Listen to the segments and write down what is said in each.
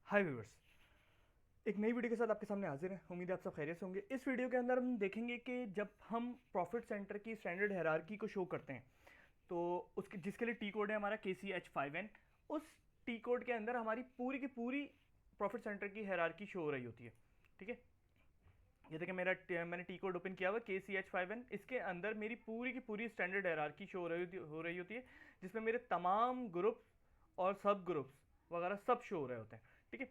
हाय viewers, एक नई video के साथ आपके सामने हाजिर हैं। उम्मीद है आप सब खैरियत से होंगे। इस वीडियो के अंदर हम देखेंगे कि जब हम प्रॉफिट सेंटर की स्टैंडर्ड हायरार्की को शो करते हैं तो उसके जिसके लिए टी कोड है हमारा KCH5N, उस टी कोड के अंदर हमारी पूरी की पूरी प्रॉफिट सेंटर की हायरार्की शो हो रही होती है। ठीक है, ये देखिए मैंने टी कोड ओपन किया हुआ KCH5N। इसके अंदर मेरी पूरी की पूरी स्टैंडर्ड हायरार्की शो हो रही होती है, जिसमें मेरे तमाम ग्रुप्स और सब ग्रुप्स वगैरह सब शो हो रहे होते हैं। ठीक है,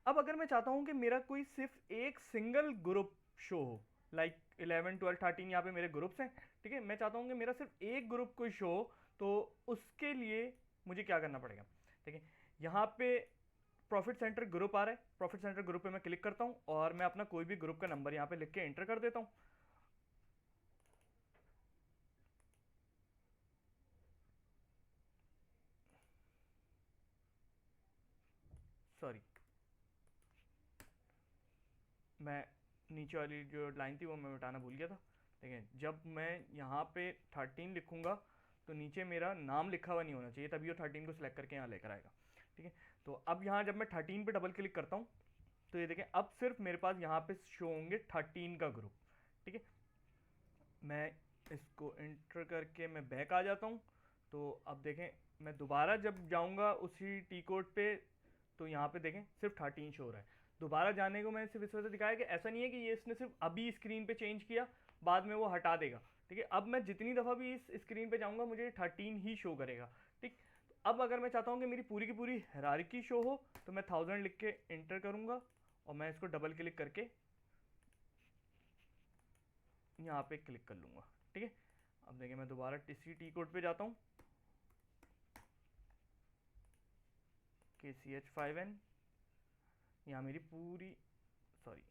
अब अगर मैं चाहता हूँ कि मेरा कोई सिर्फ एक सिंगल ग्रुप शो हो, लाइक 11 12 13 यहाँ पे मेरे ग्रुप्स हैं। ठीक है, मैं चाहता हूँ कि मेरा सिर्फ एक ग्रुप कोई शो हो, तो उसके लिए मुझे क्या करना पड़ेगा। ठीक है, यहाँ पे प्रॉफिट सेंटर ग्रुप आ रहा है। प्रॉफिट सेंटर ग्रुप पे मैं क्लिक करता हूँ और मैं अपना कोई भी ग्रुप का नंबर यहाँ पे लिख के एंटर कर देता हूँ। सॉरी, मैं नीचे वाली जो लाइन थी वो मैं मिटाना भूल गया था। देखिए, जब मैं यहाँ पे 13 लिखूंगा तो नीचे मेरा नाम लिखा हुआ नहीं होना चाहिए, तभी वो 13 को सिलेक्ट करके यहाँ लेकर आएगा। ठीक है, तो अब यहाँ जब मैं 13 पे डबल क्लिक करता हूँ तो ये देखें, अब सिर्फ मेरे पास यहाँ पे शो होंगे 13 का ग्रुप। ठीक है, मैं इसको एंटर करके मैं बैक आ जाता हूँ। तो अब देखें, मैं दोबारा जब जाऊँगा उसी टी कोड पे तो यहाँ पे देखें सिर्फ 13 शो हो रहा है। दोबारा जाने को मैंने सिर्फ इस वजह से दिखाया कि ऐसा नहीं है कि ये इसने सिर्फ अभी स्क्रीन पे चेंज किया, बाद में वो हटा देगा। ठीक है, अब मैं जितनी दफ़ा भी इस स्क्रीन पे जाऊँगा मुझे 13 ही शो करेगा। ठीक, तो अब अगर मैं चाहता हूँ कि मेरी पूरी की पूरी हायरार्की शो हो तो मैं 1000 लिख के एंटर करूँगा और मैं इसको डबल क्लिक करके यहाँ पे क्लिक कर लूँगा। ठीक है, अब देखिए मैं दोबारा इसी टी कोड पे जाता हूँ, KCH5N। यहाँ मेरी पूरी, सॉरी,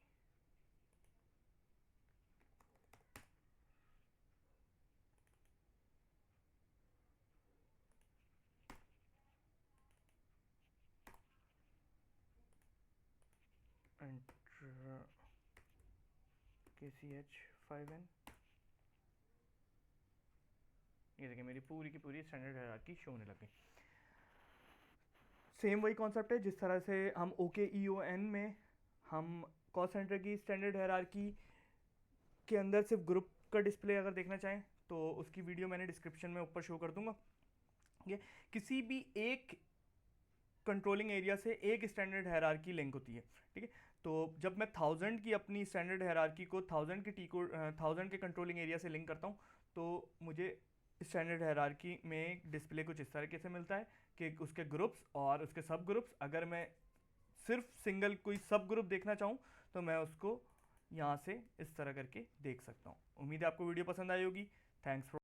एंटर KCH5N। ये देखिए मेरी पूरी की पूरी स्टैंडर्ड हायरार्की शो होने लग गई। सेम वही कॉन्सेप्ट है जिस तरह से हम OKEON में हम कॉल सेंटर की स्टैंडर्ड हायरार्की के अंदर सिर्फ ग्रुप का डिस्प्ले अगर देखना चाहें तो उसकी वीडियो मैंने डिस्क्रिप्शन में ऊपर शो कर दूंगा। ये किसी भी एक कंट्रोलिंग एरिया से एक स्टैंडर्ड हायरार्की लिंक होती है। ठीक है, तो जब मैं 1000 की अपनी स्टैंडर्ड हायरार्की को 1000 के टी को 1000 के कंट्रोलिंग एरिया से लिंक करता हूँ तो मुझे स्टैंडर्ड हायरार्की में डिस्प्ले कुछ इस तरीके से मिलता है कि उसके ग्रुप्स और उसके सब ग्रुप्स। अगर मैं सिर्फ सिंगल कोई सब ग्रुप देखना चाहूँ तो मैं उसको यहाँ से इस तरह करके देख सकता हूँ। उम्मीद है आपको वीडियो पसंद आई होगी। Thanks for